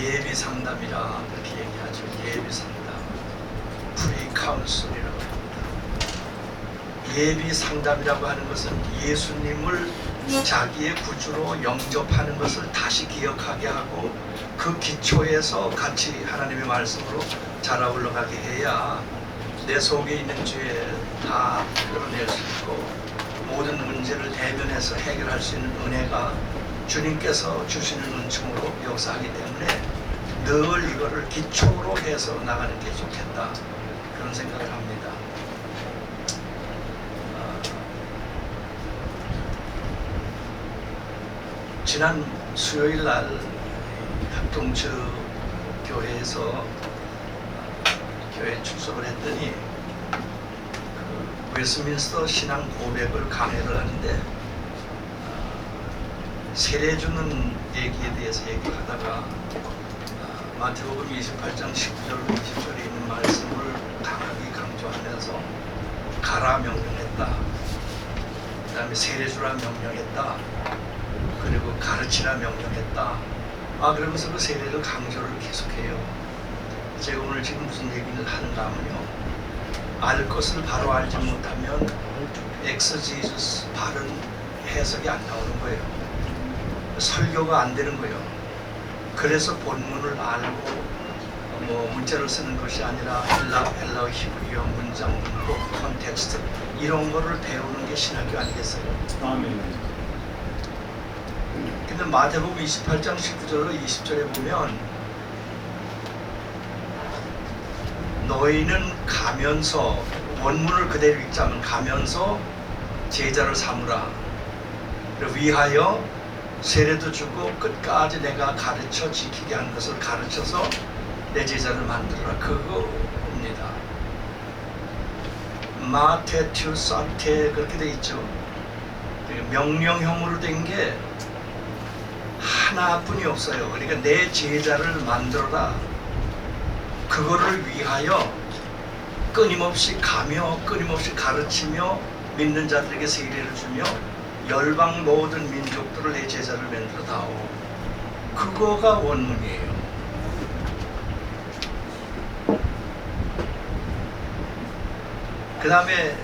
예비 상담이라 그렇게 얘기하죠. 예비 상담, 프리 카운슬이라고 합니다. 예비 상담이라고 하는 것은 예수님을 자기의 구주로 영접하는 것을 다시 기억하게 하고 그 기초에서 같이 하나님의 말씀으로 자라 올라가게 해야 내 속에 있는 죄 다 끌어낼 수 있고 모든 문제를 대면해서 해결할 수 있는 은혜가 주님께서 주시는 은총으로 역사하기 때문에 늘 이거를 기초로 해서 나가는 게 좋겠다, 그런 생각을 합니다. 지난 수요일 날 합동처 교회에서 교회에 출석을 했더니 웨스민스터 신앙 고백을 강해를 하는데 세례 주는 얘기에 대해서 얘기하다가 마태복음 28장 19절 20절에 있는 말씀을 강하게 강조하면서 가라 명령했다, 그 다음에 세례 주라 명령했다, 그리고 가르치라 명령했다. 그러면서 그 세례를 강조를 계속해요. 제가 오늘 지금 무슨 얘기를 하는가 하면요, 알 것을 바로 알지 못하면 엑서지스트 바른 해석이 안 나오는 거예요. 설교가 안 되는 거예요. 그래서 본문을 알고 문자를 쓰는 것이 아니라 헬라어, 히브리어, 문장, 문법, 컨텍스트 이런 거를 배우는 게 신학교 아니겠어요? 아멘. 근데 마태복음 28장 19절로 20절에 보면 너희는 가면서, 원문을 그대로 읽자면 가면서 제자를 삼으라, 위하여 세례도 주고 끝까지 내가 가르쳐 지키게 한 것을 가르쳐서 내 제자를 만들어라, 그거입니다. 마테튜 산테 그렇게 돼 있죠. 명령형으로 된 게 하나뿐이 없어요. 그러니까 내 제자를 만들어라, 그거를 위하여 끊임없이 가며 끊임없이 가르치며 믿는 자들에게 세례를 주며 열방 모든 민족들을 내 제자를 만들어 다오, 그거가 원문이에요. 그 다음에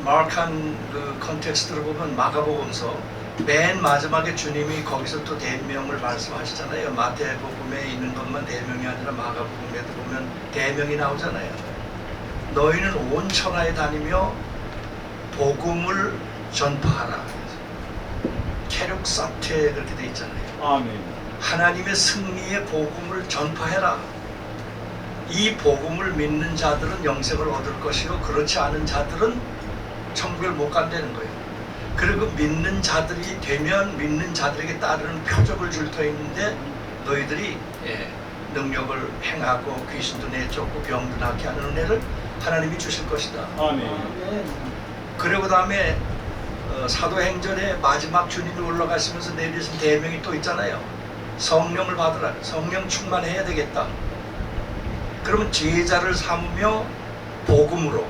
마르칸 그 컨텍스트를 보면 마가복음서 맨 마지막에 주님이 거기서 또 대명을 말씀하시잖아요. 마태복음에 있는 것만 대명이 아니라 마가복음에도 보면 대명이 나오잖아요. 너희는 온 천하에 다니며 복음을 전파하라. 케룩사테 그렇게 돼 있잖아요. 아멘. 하나님의 승리의 복음을 전파해라. 이 복음을 믿는 자들은 영생을 얻을 것이요, 그렇지 않은 자들은 천국에 못 간다는 거예요. 그리고 믿는 자들이 되면 믿는 자들에게 따르는 표적을 줄 터 있는데 너희들이 능력을 행하고 귀신도 내쫓고 병도 낫게 하는 은혜를 하나님이 주실 것이다. 아멘. 그리고 다음에 사도행전의 마지막 주님이 올라가시면서 내리신 대명이 또 있잖아요. 성령을 받으라. 성령 충만해야 되겠다. 그러면 제자를 삼으며 복음으로,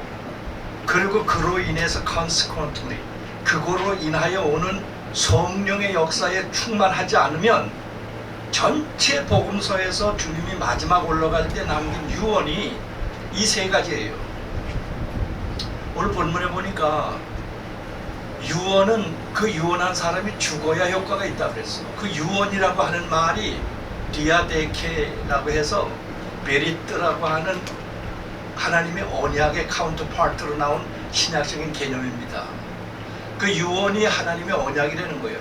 그리고 그로 인해서 consequently, 그거로 인하여 오는 성령의 역사에 충만하지 않으면 전체 복음서에서 주님이 마지막 올라갈 때 남긴 유언이 이 세 가지예요. 오늘 본문에 보니까 유언은 그 유언한 사람이 죽어야 효과가 있다 그랬어. 그 유언이라고 하는 말이 디아데케라고 해서 베리트라고 하는 하나님의 언약의 카운터파트로 나온 신약적인 개념입니다. 그 유언이 하나님의 언약이라는 거예요.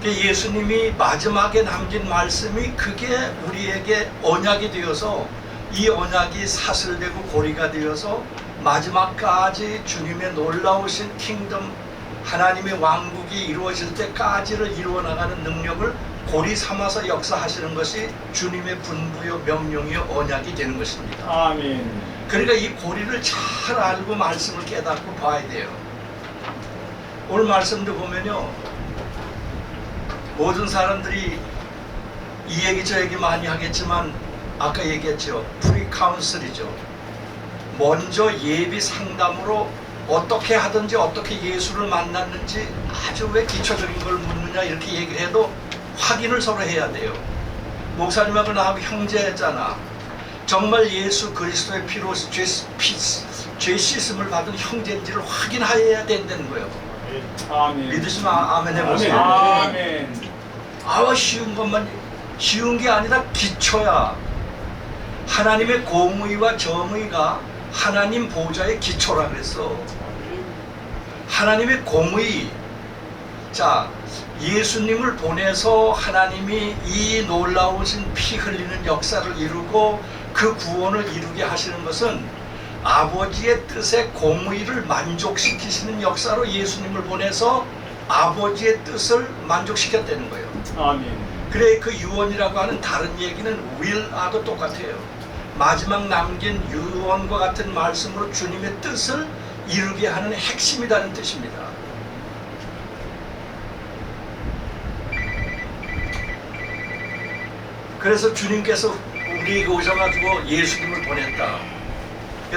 예수님이 마지막에 남긴 말씀이 그게 우리에게 언약이 되어서 이 언약이 사슬되고 고리가 되어서 마지막까지 주님의 놀라우신 킹덤, 하나님의 왕국이 이루어질 때까지를 이루어 나가는 능력을 고리 삼아서 역사하시는 것이 주님의 분부요 명령이요 언약이 되는 것입니다. 아멘. 그러니까 이 고리를 잘 알고 말씀을 깨닫고 봐야 돼요. 오늘 말씀도 보면요, 모든 사람들이 이 얘기 저 얘기 많이 하겠지만 아까 얘기했죠. 프리 카운슬이죠. 먼저 예비 상담으로 어떻게 하든지 어떻게 예수를 만났는지 아주 왜 기초적인 걸 묻느냐 이렇게 얘기를 해도 확인을 서로 해야 돼요. 목사님하고 나하고 형제잖아. 정말 예수 그리스도의 피로 죄 씻음을 받은 형제인지를 확인하여야 된다는 거예요. 아멘. 믿으시면 아멘 해보세요. 아멘. 쉬운 것만, 쉬운 게 아니라 기초야. 하나님의 공의와 정의가 하나님 보좌의 기초라 그랬어. 하나님의 공의. 자, 예수님을 보내서 하나님이 이 놀라우신 피 흘리는 역사를 이루고 그 구원을 이루게 하시는 것은 아버지의 뜻의 공의를 만족시키시는 역사로 예수님을 보내서 아버지의 뜻을 만족시켰다는 거예요. 아멘. 그래, 그 유언이라고 하는 다른 얘기는 will아도 똑같아요. 마지막 남긴 유언과 같은 말씀으로 주님의 뜻을 이루게 하는 핵심이라는 뜻입니다. 그래서 주님께서 우리에게 오셔가지고 예수님을 보냈다.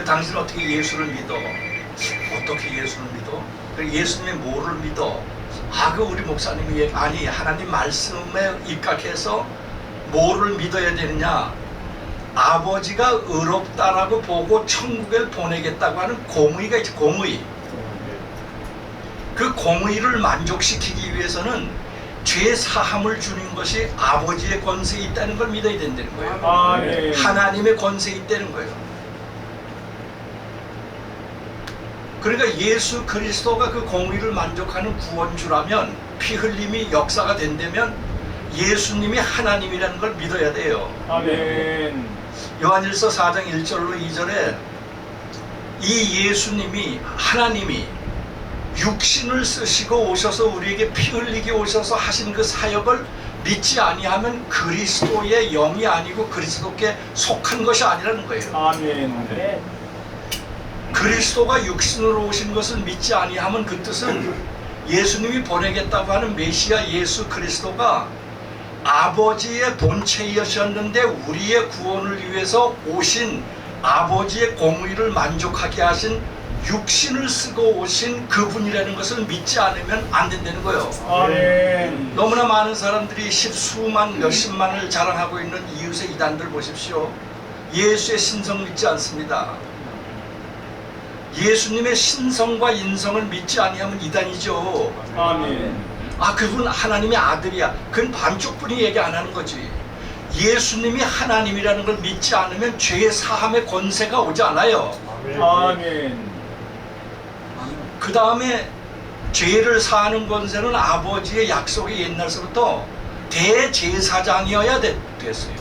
당신은 어떻게 예수를 믿어? 어떻게 예수를 믿어? 예수님의 뭐를 믿어? 그 우리 목사님이 아니 하나님 말씀에 입각해서 뭐를 믿어야 되느냐? 아버지가 의롭다라고 보고 천국에 보내겠다고 하는 공의가 있지. 공의. 그 공의를 만족시키기 위해서는 죄 사함을 주는 것이 아버지의 권세에 있다는 걸 믿어야 된다는 거예요. 아멘. 하나님의 권세에 있다는 거예요. 그러니까 예수 그리스도가 그 공의를 만족하는 구원주라면, 피 흘림이 역사가 된다면 예수님이 하나님이라는 걸 믿어야 돼요. 아멘. 요한일서 4장 1절로 2절에 이 예수님이, 하나님이 육신을 쓰시고 오셔서 우리에게 피 흘리게 오셔서 하신 그 사역을 믿지 아니하면 그리스도의 영이 아니고 그리스도께 속한 것이 아니라는 거예요. 아멘. 그리스도가 육신으로 오신 것을 믿지 아니하면 그 뜻은 예수님이 보내겠다고 하는 메시아 예수 그리스도가 아버지의 본체이셨는데 우리의 구원을 위해서 오신, 아버지의 공의를 만족하게 하신, 육신을 쓰고 오신 그분이라는 것을 믿지 않으면 안 된다는 거예요. 아멘. 너무나 많은 사람들이 십수만 몇십만을 자랑하고 있는 이웃의 이단들 보십시오. 예수의 신성 믿지 않습니다. 예수님의 신성과 인성을 믿지 아니하면 이단이죠. 아멘. 그분 하나님의 아들이야. 그건 반쪽뿐이 얘기 안 하는 거지. 예수님이 하나님이라는 걸 믿지 않으면 죄 사함의 권세가 오지 않아요. 아멘. 그 다음에 죄를 사하는 권세는 아버지의 약속이 옛날서부터 대제사장이어야 됐어요.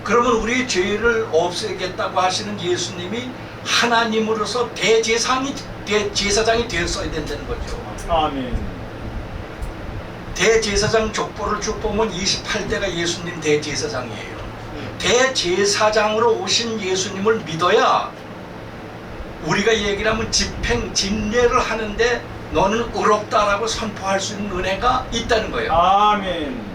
그러면 우리 죄를 없애겠다고 하시는 예수님이 하나님으로서 대제사장이 되었어야 된다는 거죠. 아멘. 대제사장 족보를 쭉 보면 28대가 예수님 대제사장이에요. 대제사장으로 오신 예수님을 믿어야 우리가 얘기를 하면 집례를 하는데 너는 의롭다라고 선포할 수 있는 은혜가 있다는 거예요. 아멘.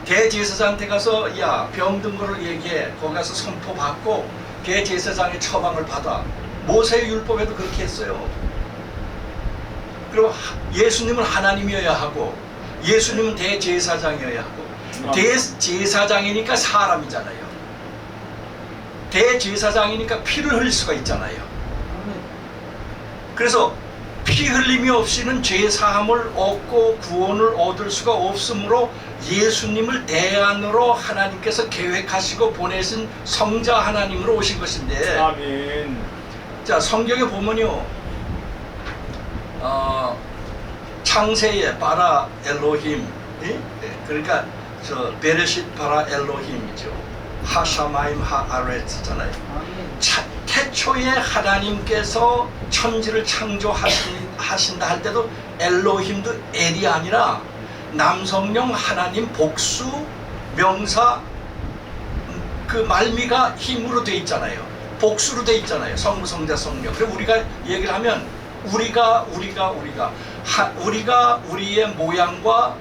대제사장한테 가서 야 병든 거를 얘기해. 거기 가서 선포받고 대제사장의 처방을 받아. 모세의 율법에도 그렇게 했어요. 그리고 예수님은 하나님이어야 하고 예수님은 대제사장이어야 하고 대제사장이니까 사람이잖아요. 대제사장이니까 피를 흘릴 수가 있잖아요. 그래서 피 흘림이 없이는 죄 사함을 얻고 구원을 얻을 수가 없으므로 예수님을 대안으로 하나님께서 계획하시고 보내신 성자 하나님으로 오신 것인데, 아멘. 자 성경에 보면요, 창세에 바라 엘로힘, 그러니까 저 베레싯 바라 엘로힘이죠. 하샤마임 하아렛잖아요. 태초에 하나님께서 천지를 창조하신다 할 때도 엘로힘도 엘이 아니라 남성령 하나님 복수 명사 그 말미가 힘으로 돼 있잖아요. 복수로 돼 있잖아요. 성부 성자 성령. 그리고 우리가 얘기를 하면 우리가 우리의 모양과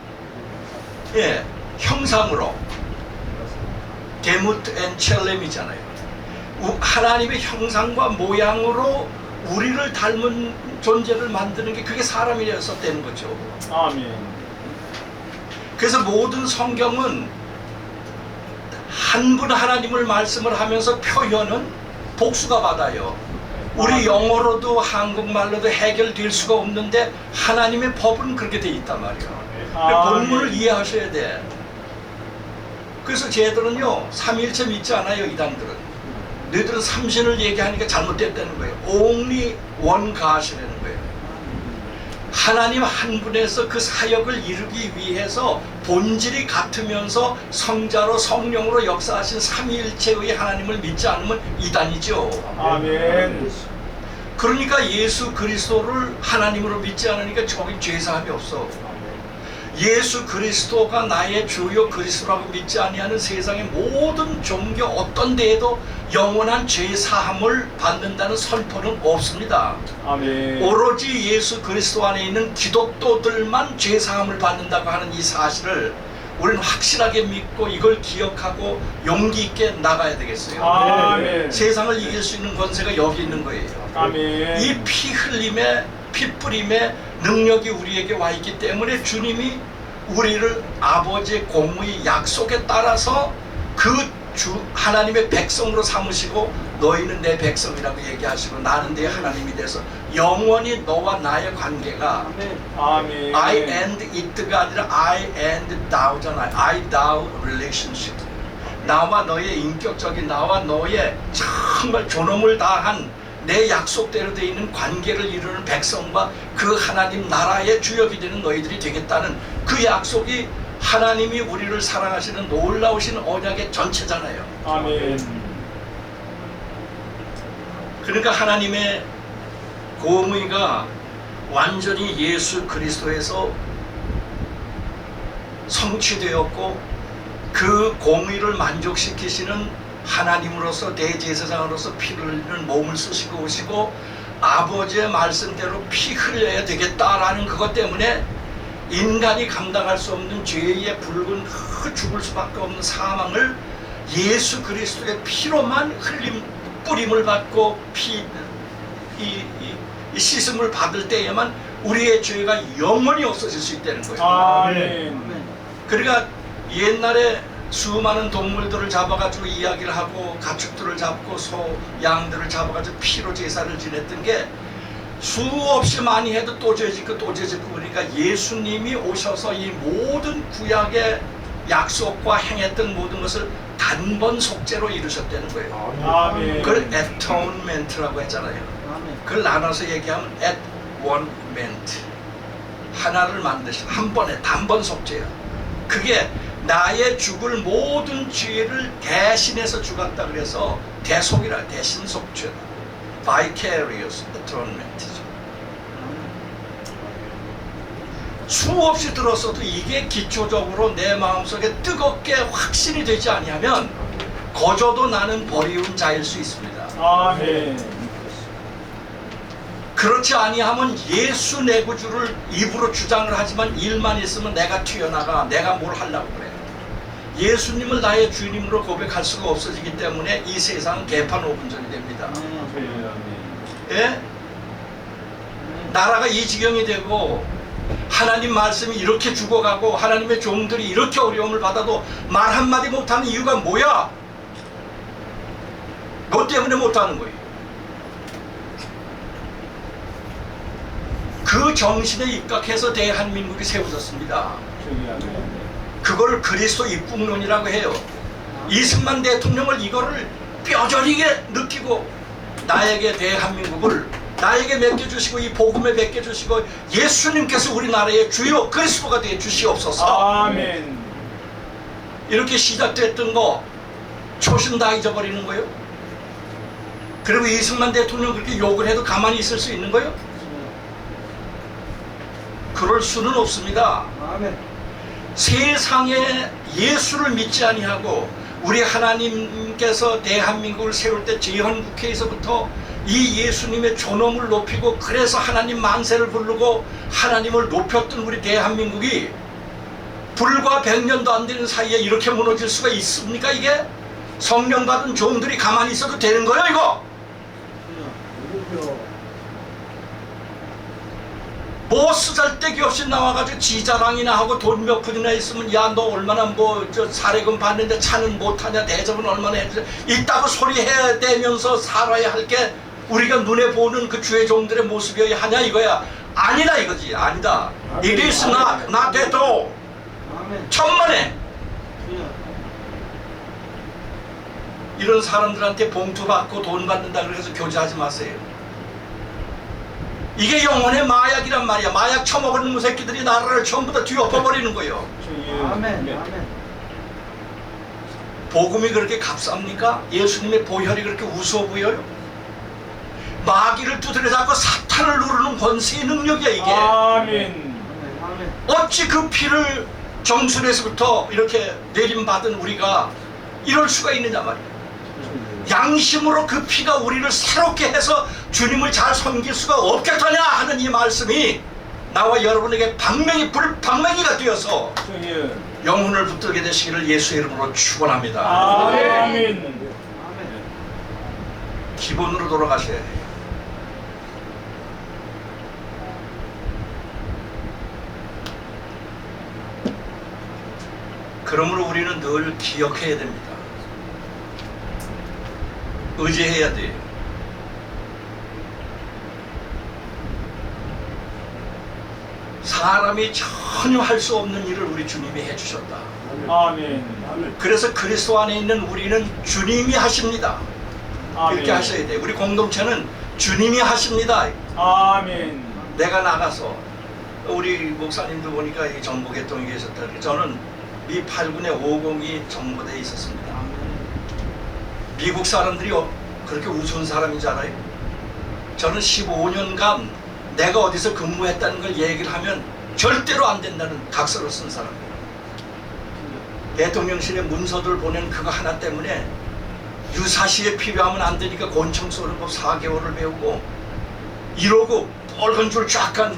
형상으로 데무트 앤 첼렘이잖아요. 하나님의 형상과 모양으로 우리를 닮은 존재를 만드는 게 그게 사람이어서 되는 거죠. 아멘. 그래서 모든 성경은 한 분 하나님을 말씀을 하면서 표현은 복수가 받아요. 우리 영어로도 한국말로도 해결될 수가 없는데 하나님의 법은 그렇게 돼 있단 말이야. 본문을 이해하셔야 돼. 그래서 쟤들은요 삼일체 믿지 않아요. 이단들은 너희들은 삼신을 얘기하니까 잘못됐다는 거예요. Only one God이라는 거예요. 하나님 한 분에서 그 사역을 이루기 위해서 본질이 같으면서 성자로 성령으로 역사하신 삼위일체의 하나님을 믿지 않으면 이단이죠. 아멘. 그러니까 예수 그리스도를 하나님으로 믿지 않으니까 저기 죄사함이 없어. 예수 그리스도가 나의 주요 그리스도라고 믿지 아니하는 세상의 모든 종교 어떤 데에도 영원한 죄사함을 받는다는 선포는 없습니다. 아멘. 오로지 예수 그리스도 안에 있는 기독도들만 죄사함을 받는다고 하는 이 사실을 우리는 확실하게 믿고 이걸 기억하고 용기 있게 나가야 되겠어요. 아멘. 세상을 이길 수 있는 권세가 여기 있는 거예요. 아멘. 이 피 흘림의 피 뿌림의 능력이 우리에게 와 있기 때문에 주님이 우리를 아버지의 공의 약속에 따라서 그 하나님의 백성으로 삼으시고 너희는 내 백성이라고 얘기하시고 나는 내 하나님이 돼서 영원히 너와 나의 관계가 아멘. I and it가 아니라 I and thou잖아요. I thou relationship. 나와 너의 인격적인 나와 너의 정말 존엄을 다한 내 약속대로 되어 있는 관계를 이루는 백성과 그 하나님 나라의 주역이 되는 너희들이 되겠다는 그 약속이 하나님이 우리를 사랑하시는 놀라우신 언약의 전체잖아요. 아멘. 그러니까 하나님의 공의가 완전히 예수 그리스도에서 성취되었고 그 공의를 만족시키시는 하나님으로서 대제사장으로서 피를 흘리는 몸을 쓰시고 오시고 아버지의 말씀대로 피 흘려야 되겠다라는 그것 때문에 인간이 감당할 수 없는 죄의 붉은 죽을 수밖에 없는 사망을 예수 그리스도의 피로만 흘림 뿌림을 받고 이 씻음을 받을 때에만 우리의 죄가 영원히 없어질 수 있다는 거예요. 아멘. 그러니까 옛날에 수많은 동물들을 잡아가지고 이야기를 하고 가축들을 잡고 소, 양들을 잡아가지고 피로 제사를 지냈던 게 수없이 많이 해도 또 죄 짓고 또 죄 짓고 그러니까 예수님이 오셔서 이 모든 구약의 약속과 행했던 모든 것을 단번 속죄로 이루셨다는 거예요. 아멘. 그걸 atonement라고 했잖아요. 그걸 나눠서 얘기하면 at one ment 하나를 만드신 한 번에 단번 속죄요. 그게 나의 죽을 모든 죄를 대신해서 죽었다 그래서 대속이라 대신 속죄다. Vicarious atonement이죠. 수없이 들었어도 이게 기초적으로 내 마음속에 뜨겁게 확신이 되지 아니하면 거저도 나는 버리운 자일 수 있습니다. 아멘. 그렇지 아니하면 예수 내 구주를 입으로 주장을 하지만 일만 있으면 내가 튀어나가 내가 뭘 하려고 그래. 예수님을 나의 주님으로 고백할 수가 없어지기 때문에 이 세상은 개판 5분전이 됩니다. 예? 나라가 이 지경이 되고 하나님 말씀이 이렇게 죽어가고 하나님의 종들이 이렇게 어려움을 받아도 말 한마디 못하는 이유가 뭐야? 너 때문에 못하는 거예요. 그 정신에 입각해서 대한민국이 세워졌습니다. 그걸 그리스도 입국론이라고 해요. 이승만 대통령을 이거를 뼈저리게 느끼고 나에게 대한민국을 나에게 맡겨주시고 이 복음에 맡겨주시고 예수님께서 우리나라의 주요 그리스도가 되어 주시옵소서. 아멘. 이렇게 시작됐던 거 초심 다 잊어버리는 거예요. 그리고 이승만 대통령 그렇게 욕을 해도 가만히 있을 수 있는 거예요? 그럴 수는 없습니다. 아멘. 세상에 예수를 믿지 아니하고 우리 하나님께서 대한민국을 세울 때 제헌국회에서부터 이 예수님의 존엄을 높이고 그래서 하나님 만세를 부르고 하나님을 높였던 우리 대한민국이 불과 100년도 안 되는 사이에 이렇게 무너질 수가 있습니까? 이게 성령 받은 종들이 가만히 있어도 되는 거예요 이거? 뭐 쓰잘데기 없이 나와가지고 지자랑이나 하고 돈 몇 푼이나 있으면 야 너 얼마나 뭐 저 사례금 받는데 차는 못하냐 대접은 얼마나 해주냐 있다고 소리해야 되면서 살아야 할 게 우리가 눈에 보는 그 주의 종들의 모습이어야 하냐 이거야. 아니다 이거지. 아니다. It is not at all. 천만에 이런 사람들한테 봉투 받고 돈 받는다 그래서 교제하지 마세요. 이게 영혼의 마약이란 말이야. 마약 처먹은 무새끼들이 나라를 전부 다 뒤엎어버리는 거예요. 복음이 그렇게 값쌉니까? 예수님의 보혈이 그렇게 우스워 보여요? 마귀를 두드려 잡고 사탄을 누르는 권세의 능력이야 이게. 아멘. 어찌 그 피를 정순에서부터 이렇게 내림받은 우리가 이럴 수가 있느냐 말이야. 양심으로 그 피가 우리를 새롭게 해서 주님을 잘 섬길 수가 없겠더냐 하는 이 말씀이 나와 여러분에게 방맹이가 되어서 영혼을 붙들게 되시기를 예수의 이름으로 축원합니다. 아멘. 기본으로 돌아가셔야 해요. 그러므로 우리는 늘 기억해야 됩니다. 의지해야 돼요. 사람이 전혀 할 수 없는 일을 우리 주님이 해주셨다. 아멘. 그래서 그리스도 안에 있는 우리는 주님이 하십니다. 이렇게 하셔야 돼요. 우리 공동체는 주님이 하십니다. 아멘. 내가 나가서 우리 목사님도 보니까 이 전북계통에 계셨다. 저는 미 8군의 502 정보대에 있었습니다. 미국 사람들이 그렇게 우스운 사람인지 알아요? 저는 15년간 내가 어디서 근무했다는 걸 얘기를 하면 절대로 안 된다는 각서를 쓴 사람이에요. 대통령실에 문서들 보낸 그거 하나 때문에 유사시에 필요하면 안 되니까 곤충 쏘는 법 4개월을 배우고 이러고 빨간 줄 쫙 한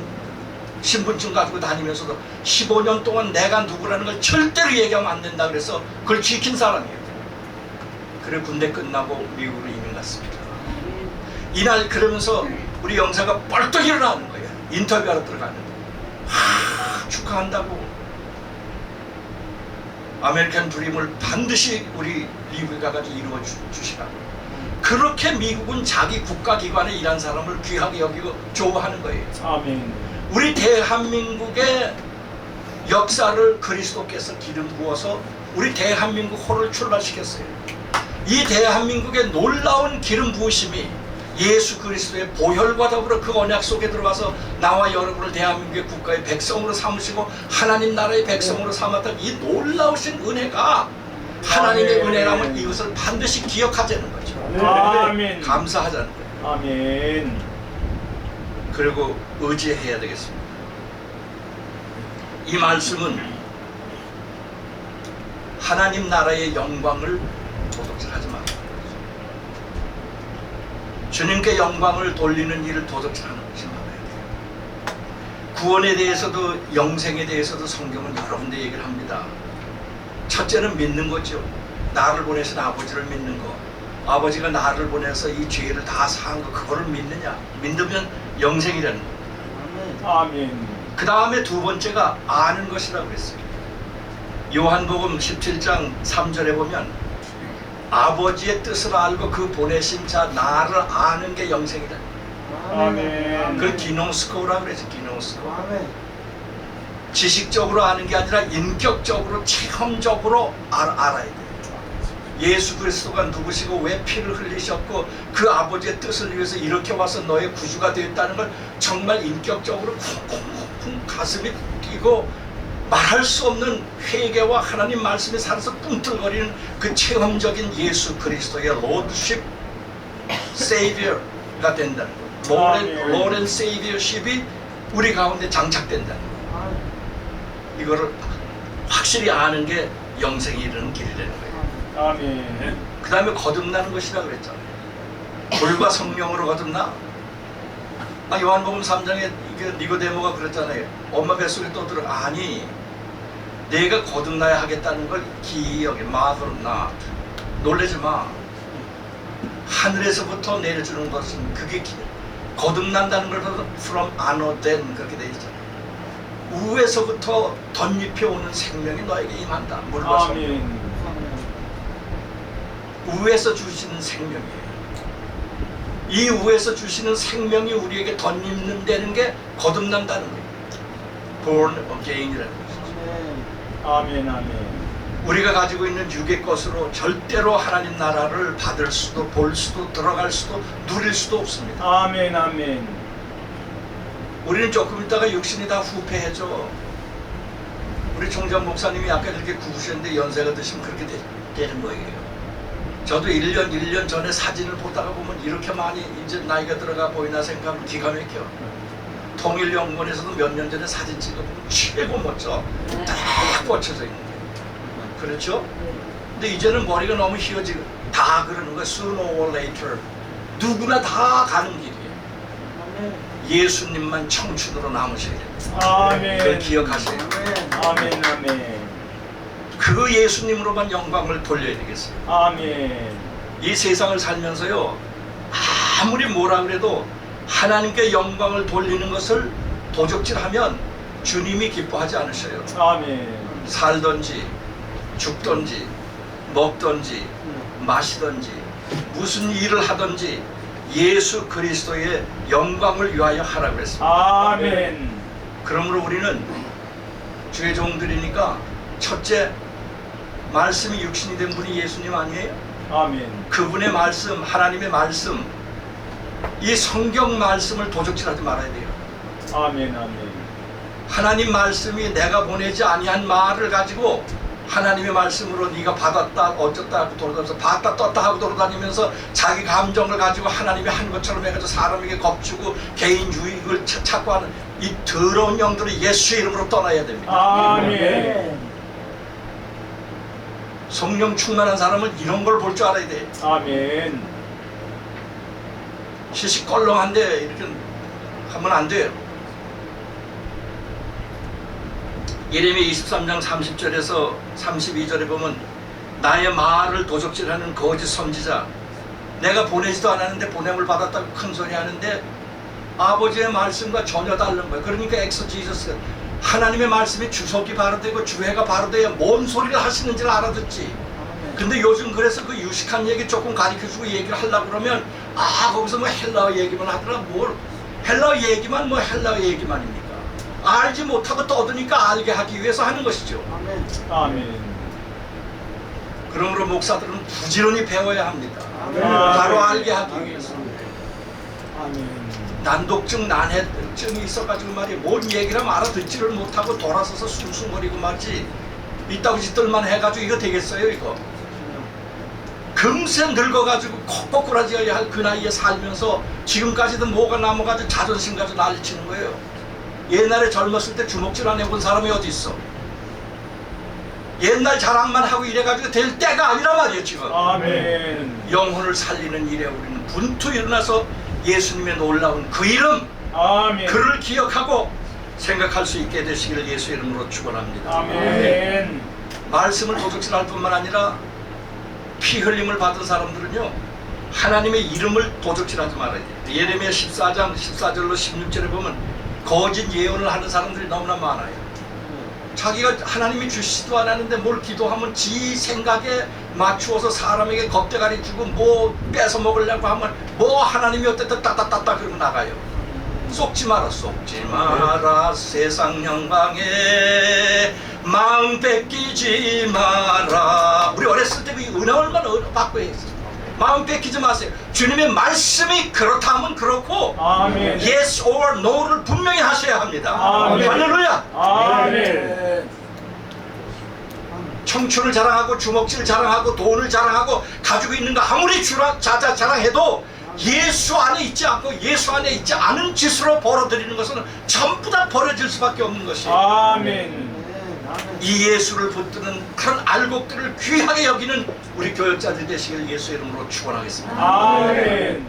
신분증 가지고 다니면서도 15년 동안 내가 누구라는 걸 절대로 얘기하면 안 된다 그래서 그걸 지킨 사람이에요. 그래 군대 끝나고 미국으로 이민 갔습니다. 이날 그러면서 우리 영사가 벌떡 일어나는 거예요. 인터뷰하러 들어가는데 축하한다고 아메리칸 드림을 반드시 우리 미국에 가가지고 이루어 주시라고. 그렇게 미국은 자기 국가기관에 일한 사람을 귀하게 여기고 좋아하는 거예요. 아멘. 우리 대한민국의 역사를 그리스도께서 기름 부어서 우리 대한민국 호를 출발시켰어요. 이 대한민국의 놀라운 기름 부으심이 예수 그리스도의 보혈과 더불어 그 언약 속에 들어가서 나와 여러분을 대한민국의 국가의 백성으로 삼으시고 하나님 나라의 백성으로 삼았던 이 놀라우신 은혜가 하나님의 은혜라면 이것을 반드시 기억하자는 거죠. 아멘. 감사하자는 거예요. 아멘. 그리고 의지해야 되겠습니다. 이 말씀은 하나님 나라의 영광을 도둑질하지 말라. 주님께 영광을 돌리는 일을 도둑질하는 것이 말아야 돼요. 구원에 대해서도 영생에 대해서도 성경은 여러 군데 얘기를 합니다. 첫째는 믿는 거죠. 나를 보내신 아버지를 믿는 거. 아버지가 나를 보내서 이 죄를 다 사한 거 그거를 믿느냐. 믿으면 영생이라는 거. 아멘. 그 다음에 두 번째가 아는 것이라고 그랬어요. 요한복음 17장 3절에 보면 아버지의 뜻을 알고 그 보내신 자 나를 아는 게 영생이다. 아멘. 그걸 기노스코라고 그러죠. 기노스코. 지식적으로 아는 게 아니라 인격적으로 체험적으로 알아야 돼요. 예수 그리스도가 누구시고 왜 피를 흘리셨고 그 아버지의 뜻을 위해서 이렇게 와서 너의 구주가 되었다는 걸 정말 인격적으로 쿵쿵쿵 가슴이 뛰고 말할 수 없는 회개와 하나님 말씀에 살아서 꿈틀거리는 그 체험적인 예수 그리스도의 로드십 세이비어가 된다는 거예요. 로렌 세이비어십이 우리 가운데 장착된다는 거예요. 이거를 확실히 아는 게 영생에 이르는 길이라는 거예요. 아멘. 그 다음에 거듭나는 것이라고 그랬잖아요. 불과 성령으로 거듭나? 요한복음 3장에 니고데모가 그랬잖아요. 엄마 뱃속에 떠들어. 아니 내가 거듭나야 하겠다는 걸 기억해. Mother not. 놀라지 마. 하늘에서부터 내려주는 것은 그게 거듭난다는 걸 from another 그렇게 돼 있잖아요. 우에서부터 덧입혀 오는 생명이 너에게 임한다. 물과 성령. 아멘. 우에서 주시는 생명이에요. 이 우에서 주시는 생명이 우리에게 덧입는다는 게 거듭난다는 거예요. Born again이라는 것이죠. 아멘. 아멘. 우리가 가지고 있는 육의 것으로 절대로 하나님 나라를 받을 수도 볼 수도 들어갈 수도 누릴 수도 없습니다. 아멘. 아멘. 우리는 조금 있다가 육신이 다 후패해져. 우리 총장 목사님이 아까 이렇게 구우셨는데 연세가 드시면 그렇게 되는 거예요. 저도 1년 전에 사진을 보다가 보면 이렇게 많이 이제 나이가 들어가 보이나 생각하면 기가 막혀. 통일연구원에서도 몇 년 전에 사진 찍어보면 최고 멋져. 딱 꽂혀져 있는 거예요. 그렇죠? 근데 이제는 머리가 너무 휘어지고 다 그러는 거야. Sooner or later 누구나 다 가는 길이에요. 예수님만 청춘으로 남으셔야 됩니다. 아멘. 그걸 기억하세요. 아멘. 아멘. 그 예수님으로만 영광을 돌려야 되겠어요. 아멘. 이 세상을 살면서요, 아무리 뭐라 그래도 하나님께 영광을 돌리는 것을 도적질하면 주님이 기뻐하지 않으셔요. 아멘. 살든지 죽든지 먹든지 마시든지 무슨 일을 하든지 예수 그리스도의 영광을 위하여 하라고 했습니다. 아멘. 그러므로 우리는 주의 종들이니까 첫째, 말씀이 육신이 된 분이 예수님 아니에요? 아멘. 그분의 말씀, 하나님의 말씀, 이 성경 말씀을 도적질하지 말아야 돼요. 아멘. 아멘. 하나님 말씀이 내가 보내지 아니한 말을 가지고 하나님의 말씀으로 네가 받았다 어쩌다 하고 돌아다니면서 봤다 떴다 하고 돌아다니면서 자기 감정을 가지고 하나님이 한 것처럼 해가지고 사람에게 겁주고 개인 유익을 찾고 하는 이 더러운 영들을 예수의 이름으로 떠나야 됩니다. 아멘. 성령 충만한 사람은 이런 걸 볼 줄 알아야 돼. 아멘. 시시껄렁한데 이렇게 하면 안 돼요. 예레미야 23장 30절에서 32절에 보면 나의 말을 도적질하는 거짓 선지자, 내가 보내지도 않았는데 보냄을 받았다고 큰 소리 하는데 아버지의 말씀과 전혀 다른 거예요. 그러니까 엑소지저스, 하나님의 말씀이 주석이 바로 되고 주회가 바로 돼야 뭔 소리를 하시는지를 알아듣지. 근데 요즘 그래서 그 유식한 얘기 조금 가르쳐주고 얘기를 하려고 그러면 거기서 뭐 헬라어 얘기만 하더라. 뭘 헬라어 얘기만 뭐 헬라어 얘기만입니까? 알지 못하고 떠드니까 알게 하기 위해서 하는 것이죠. 아멘. 그러므로 목사들은 부지런히 배워야 합니다. 아멘. 바로 알게 하기 위해서. 아멘. 난독증, 난해증이 있어가지고 말이야, 뭔 얘기를 하면 알아듣지를 못하고 돌아서서 숭숭거리고 말지, 이따구 짓들만 해가지고 이거 되겠어요 이거? 금세 늙어가지고 콕콕꾸라지어야 할 그 나이에 살면서 지금까지도 뭐가 남아가지고 자존심 가지고 난리치는 거예요. 옛날에 젊었을 때 주먹질 안 해본 사람이 어디 있어? 옛날 자랑만 하고 이래가지고 될 때가 아니란 말이에요 지금. 아멘. 영혼을 살리는 일에 우리는 분투 일어나서 예수님의 놀라운 그 이름, 아멘. 그를 기억하고 생각할 수 있게 되시기를 예수의 이름으로 축원합니다. 아멘. 말씀을 도둑질할 뿐만 아니라 피 흘림을 받은 사람들은요, 하나님의 이름을 도둑질하지 말아야 돼요. 예레미야 14장 14절로 16절에 보면 거짓 예언을 하는 사람들이 너무나 많아요. 자기가 하나님이 주시지도 않았는데 뭘 기도하면 지 생각에 맞추어서 사람에게 겁대가리 주고 뭐 뺏어 먹으려고 하면 뭐 하나님이 어쨌든 따따따따 그러고 나가요. 속지 마라, 속지 마라. 세상 영광에 마음 뺏기지 마라. 우리 어렸을 때 그 은혜 얼마나 받고 했어요. 마음 뺏기지 마세요. 주님의 말씀이 그렇다 하면 그렇고, 아멘. yes or no를 분명히 하셔야 합니다. 아멘. 할렐루야. 아멘. 청춘을 자랑하고 주먹질을 자랑하고 돈을 자랑하고 가지고 있는 거 아무리 자랑해도 예수 안에 있지 않고 예수 안에 있지 않은 짓으로 벌어들이는 것은 전부 다 버려질 수밖에 없는 것이에요. 아멘. 이 예수를 붙드는 그런 알곡들을 귀하게 여기는 우리 교역자들 되시길 예수의 이름으로 축원하겠습니다. 아멘.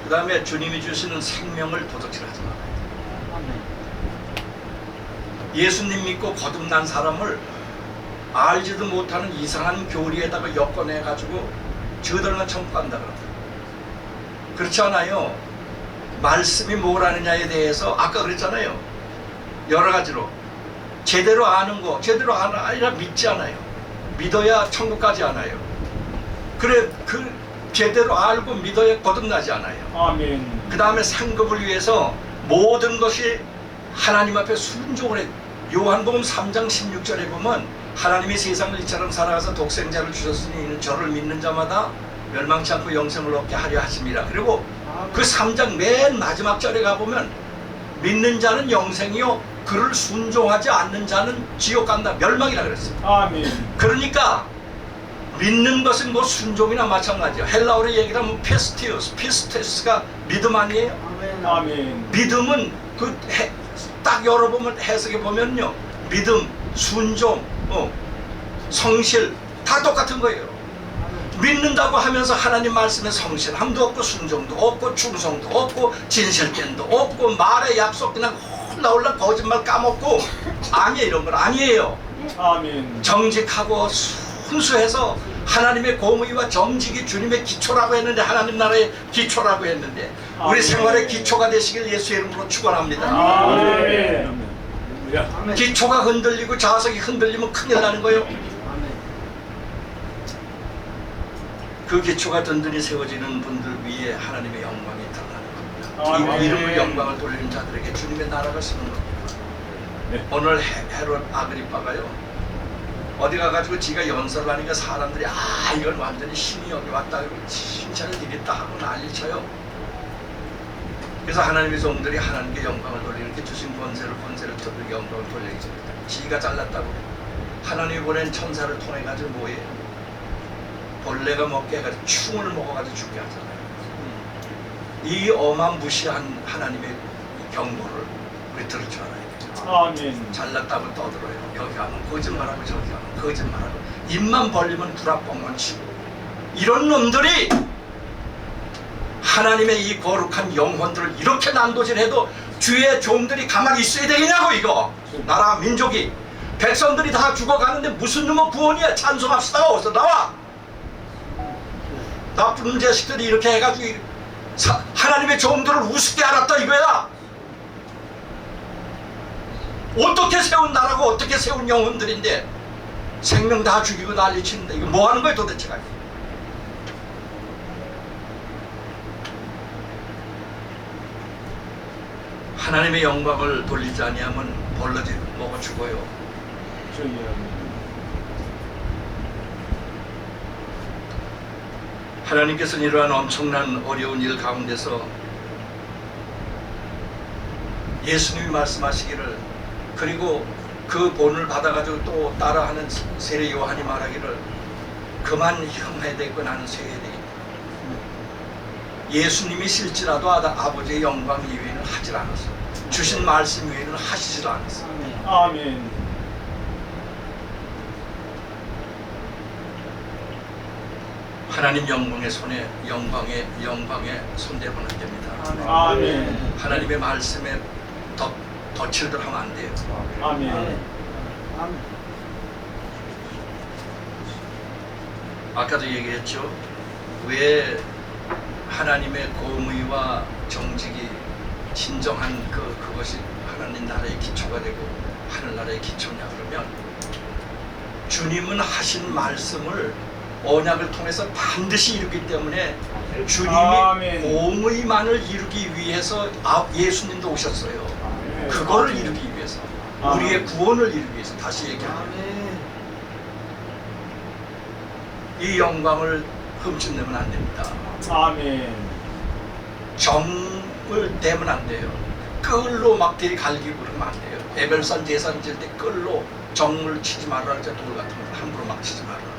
그 다음에 주님이 주시는 생명을 도둑질하지 말아요. 예수님 믿고 거듭난 사람을 알지도 못하는 이상한 교리에다가 엮어내가지고 저들만 천국 간다 그럽니다. 그렇지 않아요. 말씀이 뭐라느냐에 대해서 아까 그랬잖아요. 여러 가지로 제대로 아는 거, 제대로 아니라 믿지 않아요. 믿어야 천국 가지 않아요. 그래, 그 제대로 알고 믿어야 거듭나지 않아요. 아멘. 그 다음에 상급을 위해서 모든 것이 하나님 앞에 순종을 해. 요한복음 3장 16절에 보면 하나님이 세상을 이처럼 살아가서 독생자를 주셨으니 이는 저를 믿는 자마다 멸망치 않고 영생을 얻게 하려 하심이라. 그리고 그 3장 맨 마지막 절에 가보면 믿는 자는 영생이요 그를 순종하지 않는 자는 지옥 간다, 멸망이라 그랬어요. 아멘. 그러니까 믿는 것은 뭐 순종이나 마찬가지예요. 헬라어로 얘기를 하면 피스테스가 믿음 아니에요? 아멘. 믿음은 딱 열어보면 해석해 보면요, 믿음, 순종, 성실 다 똑같은 거예요. 믿는다고 하면서 하나님 말씀에 성실함도 없고 순종도 없고 충성도 없고 진실됨도 없고 말의 약속 그냥 홀라홀라 거짓말 까먹고 아니에요. 이런 건 아니에요. 아멘. 정직하고 순수해서 하나님의 공의와 정직이 주님의 기초라고 했는데, 하나님 나라의 기초라고 했는데 우리 아멘. 생활의 기초가 되시길 예수 이름으로 축원합니다. 아멘. 기초가 흔들리고 자석이 흔들리면 큰일 나는 거예요. 그 기초가 든든히 세워지는 분들 위에 하나님의 영광이 드러나는 겁니다. 이 이름을 영광을 돌리는 자들에게 주님의 나라가 쓰는 겁니다. 네. 오늘 헤롯 아그리빠가요, 어디 가가지고 지가 연설을 하니까 사람들이 이건 완전히 신이 여기 왔다 그러고 칭찬을 드렸다 하고 난리쳐요. 그래서 하나님의 종들이 하나님께 영광을 돌리는, 이렇게 주신 권세를 돌리고 영광을 돌리게 됩니다. 지가 잘났다고 하나님이 보낸 천사를 통해 가지고 뭐예요? 벌레가 먹게 해가지고 충을 먹어가지고 죽게 하잖아요. 이 어마무시한 하나님의 경고를 우리 들을 줄 알아야 돼요. 아멘. 잘났다고 떠들어요. 여기 가면 거짓말하고 저기 가면 거짓말하고 입만 벌리면 구라뻥만 치고, 이런 놈들이 하나님의 이 거룩한 영혼들을 이렇게 난도질해도 주의 종들이 가만히 있어야 되겠냐고. 이거 나라 민족이 백성들이 다 죽어가는데 무슨 놈의 구원이야. 찬송합시다가 어디서 나와. 나쁜 자식들이 이렇게 해가지고 하나님의 종들을 우습게 알았다 이거야. 어떻게 세운 나라고 어떻게 세운 영혼들인데 생명 다 죽이고 난리치는데 이거 뭐 하는 거야 도대체가. 하나님의 영광을 돌리지 아니하면 벌러지 먹어 죽어요. 하나님께서는 이러한 엄청난 어려운 일 가운데서 예수님이 말씀하시기를, 그리고 그 본을 받아가지고 또 따라하는 세례 요한이 말하기를 그만 형해야 되고 나는 쇠해야 되겠다. 예수님이 실지라도 아버지의 영광 이외에는 하질 않았어. 주신 말씀 이외에는 하시질 않았어. 아멘. 하나님 영광의 손에 영광에 손대면 안 됩니다. 아멘. 하나님의 말씀에 덧칠들 하면 안 돼요. 아멘. 아까도 얘기했죠. 왜 하나님의 공의와 정직이 진정한 그것이 하나님 나라의 기초가 되고 하늘나라의 기초냐 그러면, 주님은 하신 말씀을 언약을 통해서 반드시 이루기 때문에 주님이 아멘. 공의만을 이루기 위해서 예수님도 오셨어요. 그거를 이루기 위해서, 우리의 구원을 이루기 위해서. 다시 얘기하면 이 영광을 흠집내면 안 됩니다. 아멘. 정을 대면 안 돼요. 끌로 막 갈기고 그러면 안 돼요. 에벨산 제산 질 때 끌로 정을 치지 말아라. 돌 같은 걸 함부로 막 치지 말아라.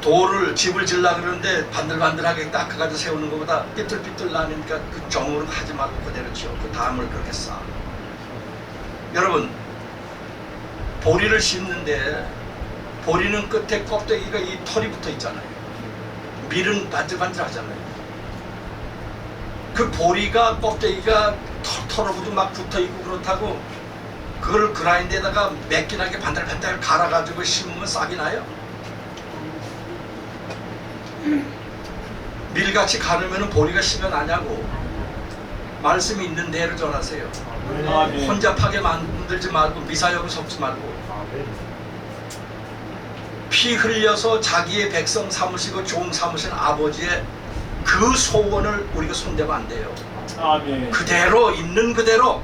돌을 집을 질라 그러는데 반들반들하게 닦아가지고 세우는 것보다 삐뚤삐뚤 나니까 그 정으로 하지 말고 그대로 지어. 그 다음을 그렇게 쌓아. 여러분, 보리를 심는데 보리는 끝에 껍데기가 이 털이 붙어 있잖아요. 밀은 반질반질하잖아요. 그 보리가 껍데기가 털어가지고 막 붙어 있고 그렇다고 그걸 그라인드에다가 매끈하게 반들반들 갈아가지고 심으면 싹이 나요? 밀같이 가르면 보리가 씹어나냐고. 말씀이 있는 대로 전하세요. 아멘. 혼잡하게 만들지 말고 미사역을 섞지 말고 피 흘려서 자기의 백성 삼으시고 종 삼으신 아버지의 그 소원을 우리가 손대면 안 돼요. 아멘. 그대로 있는 그대로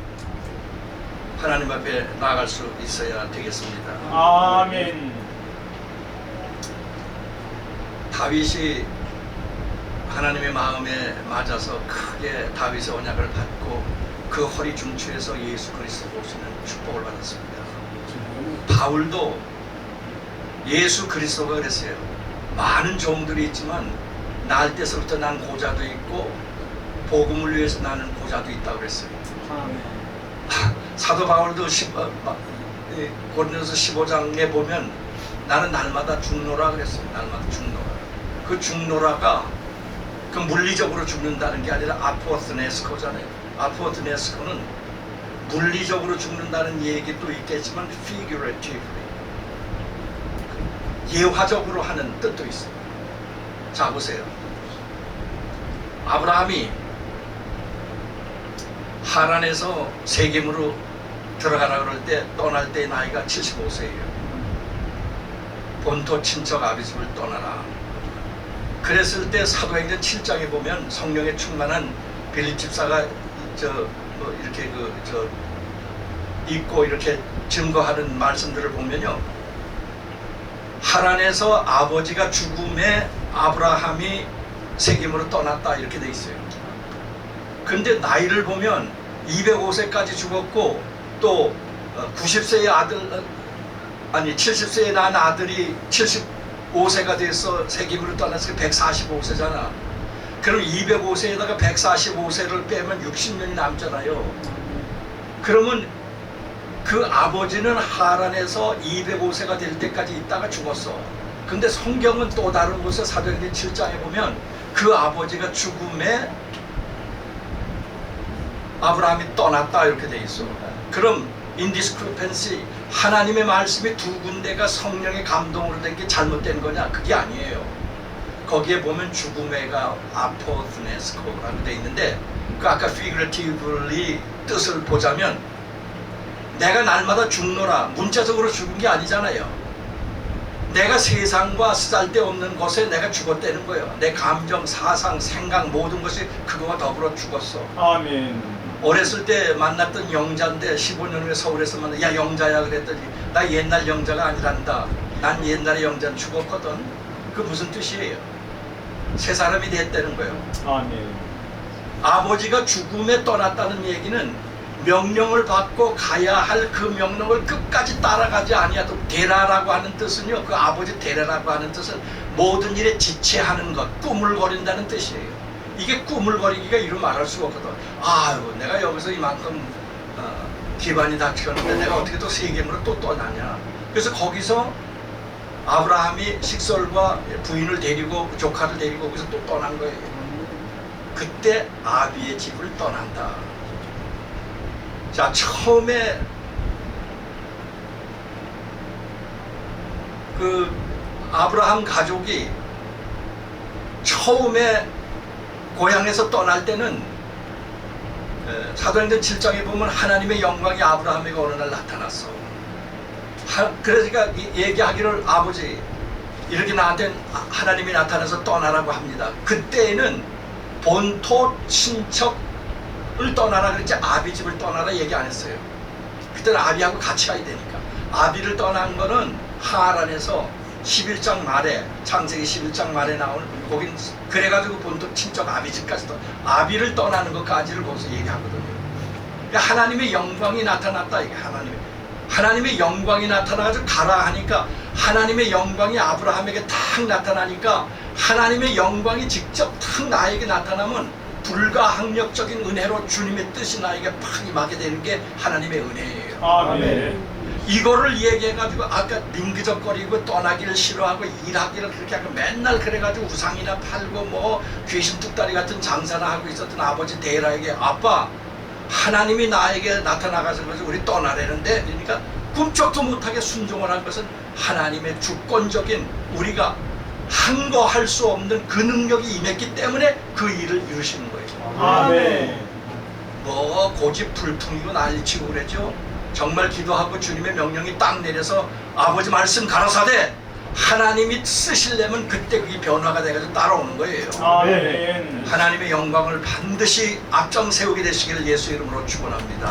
하나님 앞에 나아갈 수 있어야 되겠습니다. 아멘. 다윗이 하나님의 마음에 맞아서 크게 다윗의 언약을 받고 그 허리 중추에서 예수 그리스도 오시는 축복을 받았습니다. 바울도 예수 그리스도가 그랬어요. 많은 종들이 있지만 날 때서부터 난 고자도 있고 복음을 위해서 나는 고자도 있다고 그랬어요. 아멘. 사도 바울도 고린도서 15장에 보면 나는 날마다 죽노라 그랬어요. 날마다 죽노라. 그 죽노라가 그 물리적으로 죽는다는 게 아니라 아포스네스코잖아요. 아포스네스코는 물리적으로 죽는다는 얘기도 있겠지만 figuratively 예화적으로 하는 뜻도 있어요. 자 보세요. 아브라함이 하란에서 세겜으로 들어가라 그럴 때 떠날 때 나이가 75세예요. 본토 친척 아비집을 떠나라. 그랬을 때 사도행전 7장에 보면 성령에 충만한 빌립 집사가 이렇게 읽고 이렇게 증거하는 말씀들을 보면요, 하란에서 아버지가 죽음에 아브라함이 세겜으로 떠났다 이렇게 돼 있어요. 근데 나이를 보면 205세까지 죽었고 또 90세의 아들 아니 70세에 낳은 아들이 75세가 돼서 세겜으로 떠나서 145세잖아. 그럼 205세에다가 145세를 빼면 60년이 남잖아요. 그러면 그 아버지는 하란에서 205세가 될 때까지 있다가 죽었어. 근데 성경은 또 다른 곳에 사도행전 7장에 보면 그 아버지가 죽음에 아브라함이 떠났다 이렇게 돼 있어. 그럼 indiscrepancy, 하나님의 말씀이 두 군데가 성령의 감동으로 된 게 잘못된 거냐? 그게 아니에요. 거기에 보면 죽음에가 아포스네스코라고 돼 있는데 그 아까 figuratively 뜻을 보자면 내가 날마다 죽노라, 문자적으로 죽은 게 아니잖아요. 내가 세상과 쓰잘데없는 것에 내가 죽었다는 거예요. 내 감정, 사상, 생각 모든 것이 그거와 더불어 죽었어. 아멘. 어렸을 때 만났던 영자인데 15년 후에 서울에서 만나, 야 영자야 그랬더니 나 옛날 영자가 아니란다. 난 옛날에 영자는 죽었거든. 그 무슨 뜻이에요? 새 사람이 됐다는 거예요. 아멘. 아버지가 죽음에 떠났다는 얘기는 명령을 받고 가야 할 그 명령을 끝까지 따라가지 아니하도 데라라고 하는 뜻은요, 그 아버지 데라라고 하는 뜻은 모든 일에 지체하는 것, 꾸물거린다는 뜻이에요. 이게 꾸물거리기가 이루 말할 수가 없거든. 아유, 내가 여기서 이만큼 기반이 닥쳤는데 내가 어떻게 또 세겜으로 또 떠나냐. 그래서 거기서 아브라함이 식솔과 부인을 데리고 조카를 데리고 거기서 또 떠난 거예요. 그때 아비의 집을 떠난다. 자, 처음에 그 아브라함 가족이 처음에 고향에서 떠날 때는 사도행전 7장에 보면 하나님의 영광이 아브라함에게 어느 날 나타났어. 그러니까 얘기하기를 아버지 이렇게 나한테 하나님이 나타나서 떠나라고 합니다. 그때에는 본토 친척을 떠나라 그랬지 아비집을 떠나라 얘기 안 했어요. 그때는 아비하고 같이 가야 되니까. 아비를 떠난 거는 하란에서 11장 말에, 창세기 11장 말에 나오는 거긴 그래가지고 본토 친척 아비집까지 아비를 떠나는 것까지를 거기서 얘기하거든요. 그러니까 하나님의 영광이 나타났다. 이게 하나님의 영광이 나타나가지고 가라 하니까 하나님의 영광이 아브라함에게 탁 나타나니까 하나님의 영광이 직접 탁 나에게 나타나면 불가항력적인 은혜로 주님의 뜻이 나에게 팍 임하게 되는 게 하나님의 은혜예요. 아멘. 이거를 얘기해가지고 아까 민기적거리고 떠나기를 싫어하고 일하기를 그렇게 하고 맨날 그래가지고 우상이나 팔고 뭐 귀신 뚝다리 같은 장사나 하고 있었던 아버지 데라에게 아빠 하나님이 나에게 나타나가서 우리 떠나려는데 그러니까 꿈쩍도 못하게 순종을 한 것은 하나님의 주권적인 우리가 항거할 수 없는 그 능력이 임했기 때문에 그 일을 이루시는 거예요. 아멘. 뭐 고집불통이고 난리치고 그러죠. 정말 기도하고 주님의 명령이 딱 내려서 아버지 말씀 가라사대 하나님이 쓰시려면 그때 그게 변화가 돼가지고 따라오는 거예요. 아멘. 하나님의 영광을 반드시 앞장 세우게 되시기를 예수 이름으로 축원합니다.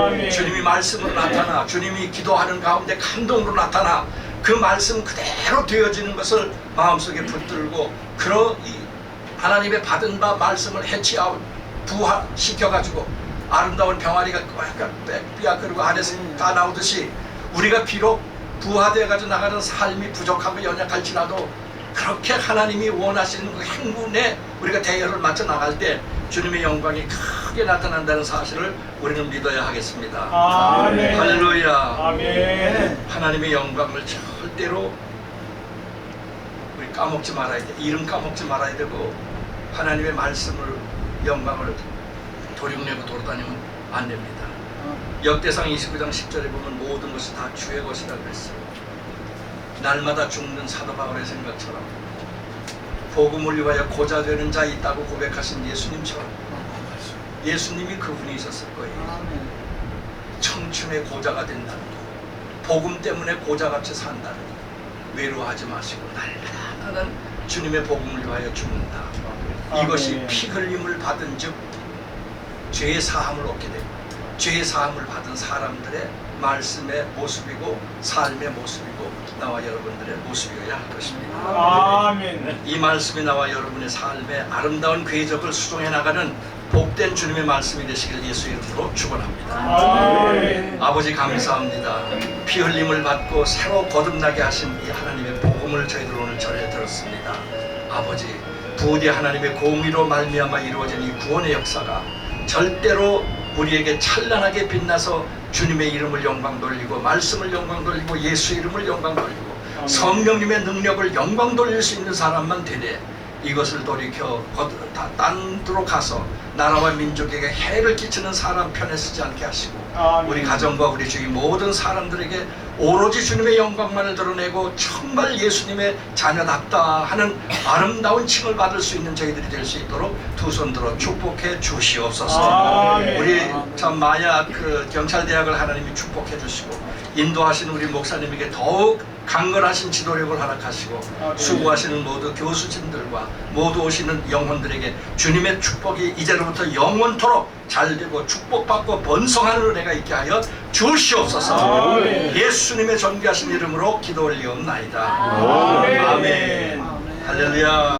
아멘. 주님이 말씀으로 나타나 주님이 기도하는 가운데 감동으로 나타나 그 말씀 그대로 되어지는 것을 마음속에 붙들고 이 하나님의 받은 바 말씀을 해치아웃 부화시켜가지고 아름다운 병아리가 삐약거리고 안에서 다 나오듯이 우리가 비록 부화되어가지고 나가는 삶이 부족하고 연약할지라도 그렇게 하나님이 원하시는 그 행군에 우리가 대열을 맞춰 나갈 때 주님의 영광이 크게 나타난다는 사실을 우리는 믿어야 하겠습니다. 아멘. 할렐루야. 아멘. 하나님의 영광을 절대로 우리 까먹지 말아야 돼. 이름 까먹지 말아야 되고 하나님의 말씀을 영광을 도륙내고 돌아다니면 안 됩니다. 역대상 29장 10절에 보면 모든 것이 다 주의 것이라고 했어요. 날마다 죽는 사도 바울의 생각처럼 복음을 위하여 고자 되는 자 있다고 고백하신 예수님처럼 예수님이 그분이 있었을 거예요. 청춘의 고자가 된다는 거, 복음 때문에 고자같이 산다는 거, 외로워하지 마시고 날마다 주님의 복음을 위하여 죽는다. 이것이 아멘. 피 흘림을 받은 즉 죄의 사함을 얻게 되고 죄의 사함을 받은 사람들의 말씀의 모습이고 삶의 모습이고 나와 여러분들의 모습이어야 할 것입니다. 아멘. 이 말씀이 나와 여러분의 삶의 아름다운 궤적을 수종해 나가는 복된 주님의 말씀이 되시길 예수 이름으로 축원합니다. 아멘. 아버지 감사합니다. 피 흘림을 받고 새로 거듭나게 하신 이 하나님의 복음을 저희들 오늘 전해 들었습니다. 아버지 부디 하나님의 공의로 말미암아 이루어진 이 구원의 역사가 절대로 우리에게 찬란하게 빛나서 주님의 이름을 영광 돌리고 말씀을 영광 돌리고 예수 이름을 영광 돌리고 아멘. 성령님의 능력을 영광 돌릴 수 있는 사람만 되되 이것을 돌이켜 딴 데로 가서 나라와 민족에게 해를 끼치는 사람 편에 쓰지 않게 하시고 아멘. 우리 가정과 우리 주위 모든 사람들에게 오로지 주님의 영광만을 드러내고 정말 예수님의 자녀답다 하는 아름다운 칭을 받을 수 있는 저희들이 될 수 있도록 두 손 들어 축복해 주시옵소서. 아멘. 우리 참 마약 경찰대학을 하나님이 축복해 주시고 인도하시는 우리 목사님에게 더욱 강건하신 지도력을 허락하시고 아멘. 수고하시는 모두 교수진들과 모두 오시는 영혼들에게 주님의 축복이 이제로부터 영원토록 잘되고 축복받고 번성하는 은혜가 있게 하여 주시옵소서. 아멘. 예수님의 존귀하신 이름으로 기도 올리옵나이다. 아멘. 아멘. 할렐루야.